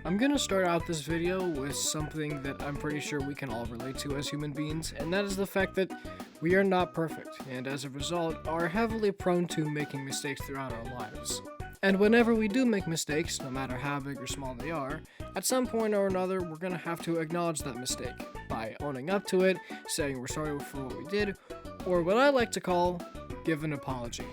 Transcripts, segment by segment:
I'm gonna start out this video with something that I'm pretty sure we can all relate to as human beings, and that is the fact that we are not perfect, and as a result, are heavily prone to making mistakes throughout our lives. And whenever we do make mistakes, no matter how big or small they are, at some point or another, we're gonna have to acknowledge that mistake by owning up to it, saying we're sorry for what we did, or what I like to call, give an apology.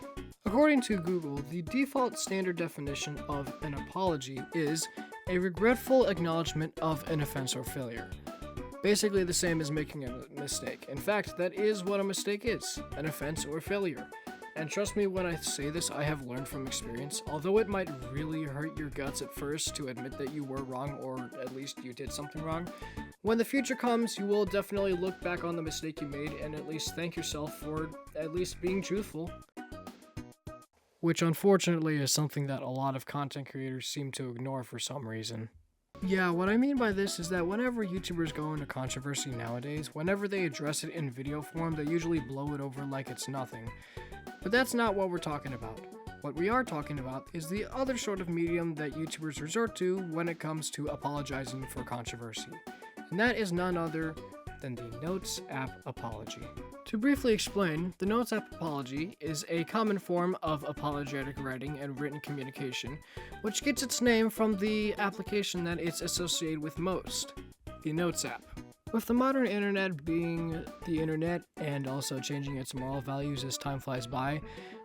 According to Google, the default standard definition of an apology is a regretful acknowledgement of an offense or failure. Basically the same as making a mistake. In fact, that is what a mistake is, an offense or failure. And trust me when I say this, I have learned from experience. Although it might really hurt your guts at first to admit that you were wrong, or at least you did something wrong, when the future comes, you will definitely look back on the mistake you made and at least thank yourself for at least being truthful. Which unfortunately is something that a lot of content creators seem to ignore for some reason. Yeah, what I mean by this is that whenever YouTubers go into controversy nowadays, whenever they address it in video form, they usually blow it over like it's nothing. But that's not what we're talking about. What we are talking about is the other sort of medium that YouTubers resort to when it comes to apologizing for controversy. And that is none other than the Notes app apology. To briefly explain, the Notes app apology is a common form of apologetic writing and written communication, which gets its name from the application that it's associated with most, the Notes app. With the modern internet being the internet and also changing its moral values as time flies by,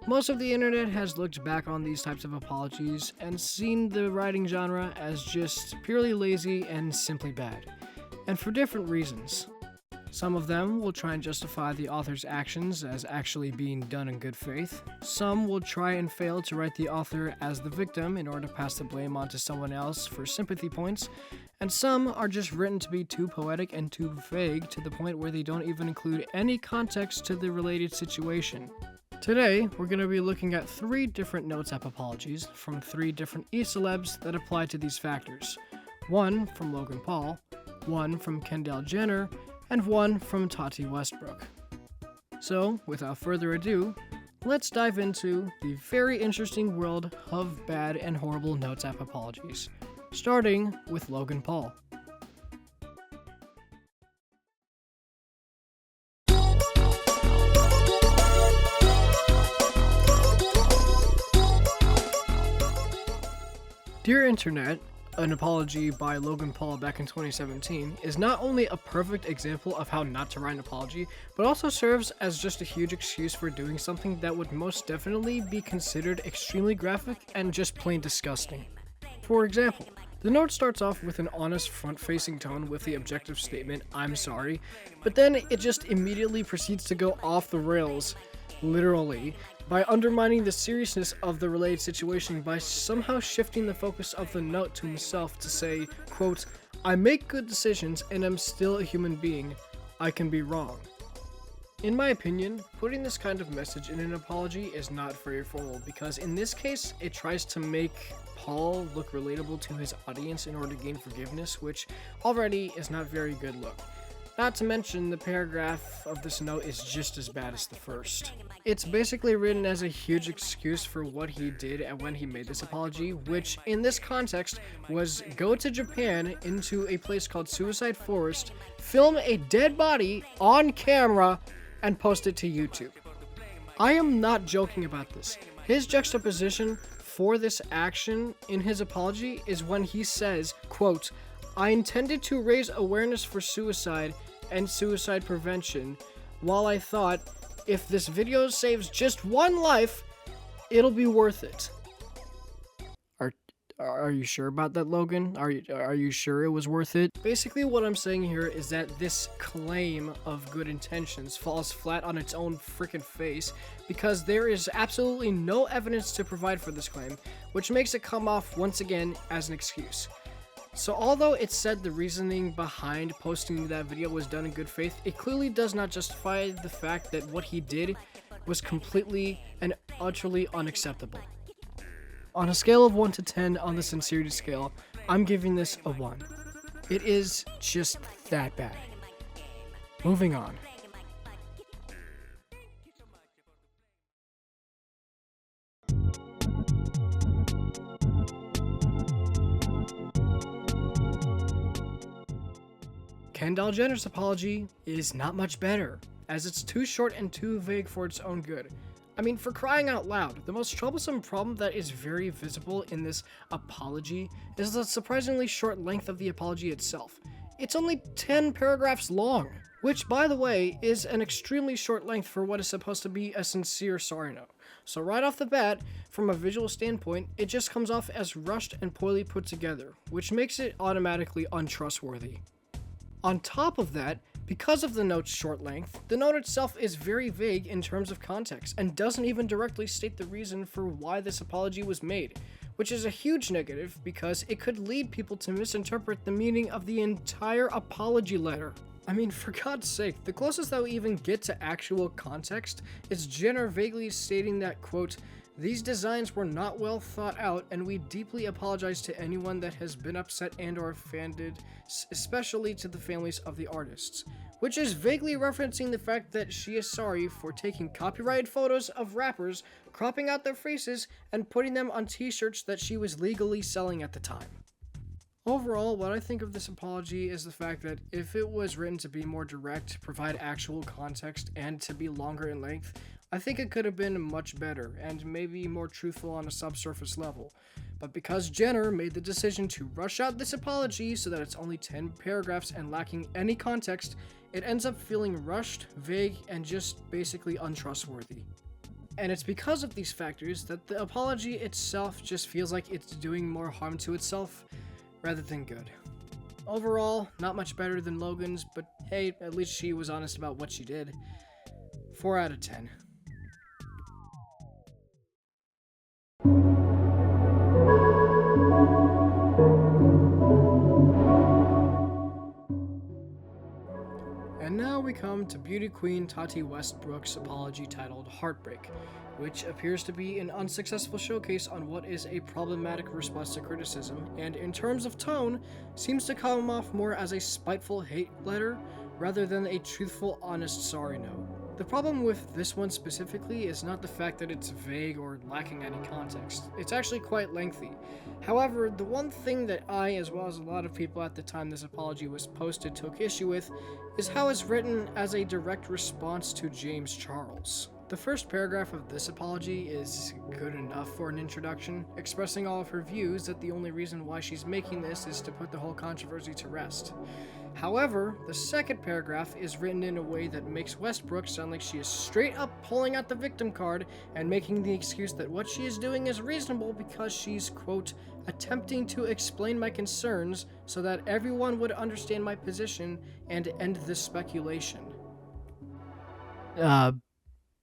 most of the internet has looked back on these types of apologies and seen the writing genre as just purely lazy and simply bad, and for different reasons. Some of them will try and justify the author's actions as actually being done in good faith. Some will try and fail to write the author as the victim in order to pass the blame onto someone else for sympathy points. And some are just written to be too poetic and too vague to the point where they don't even include any context to the related situation. Today, we're going to be looking at 3 different Notes app apologies from 3 different e-celebs that apply to these factors. One from Logan Paul, one from Kendal Jenner, and one from Tati Westbrook. So, without further ado, let's dive into the very interesting world of bad and horrible Notes app apologies, starting with Logan Paul. Dear Internet, an apology by Logan Paul back in 2017 is not only a perfect example of how not to write an apology, but also serves as just a huge excuse for doing something that would most definitely be considered extremely graphic and just plain disgusting. For example, the note starts off with an honest front-facing tone with the objective statement, "I'm sorry," but then it just immediately proceeds to go off the rails, literally, by undermining the seriousness of the related situation by somehow shifting the focus of the note to himself to say, quote, "I make good decisions and am still a human being. I can be wrong." In my opinion, putting this kind of message in an apology is not very formal because in this case, it tries to make Paul look relatable to his audience in order to gain forgiveness, which already is not a very good look. Not to mention, the paragraph of this note is just as bad as the first. It's basically written as a huge excuse for what he did and when he made this apology, which in this context was go to Japan into a place called Suicide Forest, film a dead body on camera, and post it to YouTube. I am not joking about this. His juxtaposition for this action in his apology is when he says, quote, "I intended to raise awareness for suicide and suicide prevention, while I thought, if this video saves just one life, it'll be worth it." Are you sure about that, Logan? Are you sure it was worth it? Basically, what I'm saying here is that this claim of good intentions falls flat on its own freaking face because there is absolutely no evidence to provide for this claim, which makes it come off once again as an excuse. So although it said the reasoning behind posting that video was done in good faith, it clearly does not justify the fact that what he did was completely and utterly unacceptable. On a scale of 1 to 10 on the sincerity scale, I'm giving this a 1. It is just that bad. Moving on. Kendal Jenner's apology is not much better, as it's too short and too vague for its own good. I mean, for crying out loud, the most troublesome problem that is very visible in this apology is the surprisingly short length of the apology itself. It's only 10 paragraphs long, which, by the way, is an extremely short length for what is supposed to be a sincere sorry note. So right off the bat, from a visual standpoint, it just comes off as rushed and poorly put together, which makes it automatically untrustworthy. On top of that, because of the note's short length, the note itself is very vague in terms of context and doesn't even directly state the reason for why this apology was made, which is a huge negative because it could lead people to misinterpret the meaning of the entire apology letter. I mean, for God's sake, the closest that we even get to actual context is Jenner vaguely stating that, quote, "These designs were not well thought out, and we deeply apologize to anyone that has been upset and or offended, especially to the families of the artists," which is vaguely referencing the fact that she is sorry for taking copyrighted photos of rappers, cropping out their faces, and putting them on t-shirts that she was legally selling at the time. Overall, what I think of this apology is the fact that if it was written to be more direct, provide actual context, and to be longer in length, I think it could have been much better and maybe more truthful on a subsurface level. But because Jenner made the decision to rush out this apology so that it's only 10 paragraphs and lacking any context, it ends up feeling rushed, vague, and just basically untrustworthy. And it's because of these factors that the apology itself just feels like it's doing more harm to itself rather than good. Overall, not much better than Logan's, but hey, at least she was honest about what she did. 4 out of 10. And now we come to beauty queen Tati Westbrook's apology titled Heartbreak, which appears to be an unsuccessful showcase on what is a problematic response to criticism, and in terms of tone, seems to come off more as a spiteful hate letter rather than a truthful, honest sorry note. The problem with this one specifically is not the fact that it's vague or lacking any context. It's actually quite lengthy. However, the one thing that I, as well as a lot of people at the time this apology was posted, took issue with is how it's written as a direct response to James Charles. The first paragraph of this apology is good enough for an introduction, expressing all of her views that the only reason why she's making this is to put the whole controversy to rest. However, the second paragraph is written in a way that makes Westbrook sound like she is straight up pulling out the victim card and making the excuse that what she is doing is reasonable because she's, quote, "attempting to explain my concerns so that everyone would understand my position and end this speculation."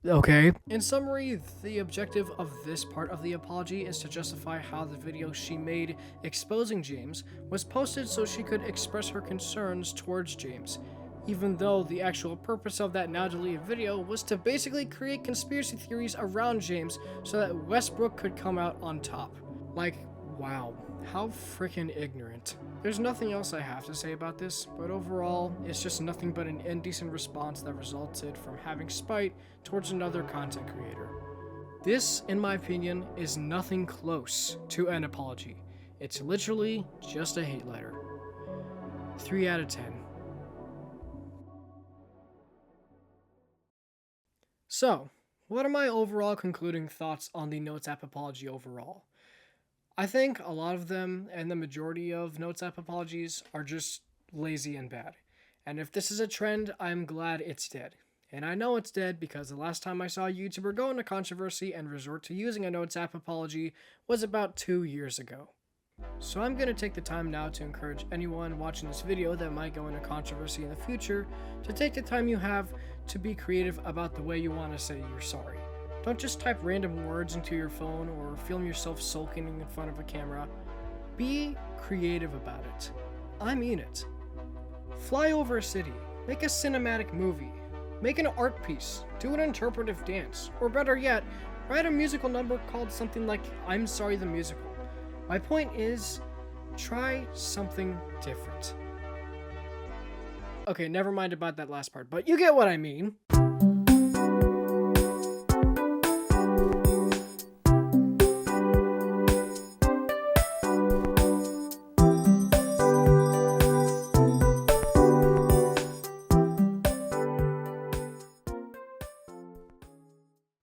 Okay. In summary, the objective of this part of the apology is to justify how the video she made exposing James was posted so she could express her concerns towards James, even though the actual purpose of that now deleted video was to basically create conspiracy theories around James so that Westbrook could come out on top. Like, wow, how freaking ignorant. There's nothing else I have to say about this, but overall, it's just nothing but an indecent response that resulted from having spite towards another content creator. This, in my opinion, is nothing close to an apology. It's literally just a hate letter. 3 out of 10. So, what are my overall concluding thoughts on the Notes app apology overall? I think a lot of them, and the majority of Notes app apologies, are just lazy and bad. And if this is a trend, I'm glad it's dead. And I know it's dead because the last time I saw a YouTuber go into controversy and resort to using a Notes app apology was about 2 years ago. So I'm going to take the time now to encourage anyone watching this video that might go into controversy in the future to take the time you have to be creative about the way you want to say you're sorry. Don't just type random words into your phone or film yourself sulking in front of a camera. Be creative about it. I mean it. Fly over a city. Make a cinematic movie. Make an art piece. Do an interpretive dance. Or better yet, write a musical number called something like I'm Sorry the Musical. My point is, try something different. Okay, never mind about that last part, but you get what I mean.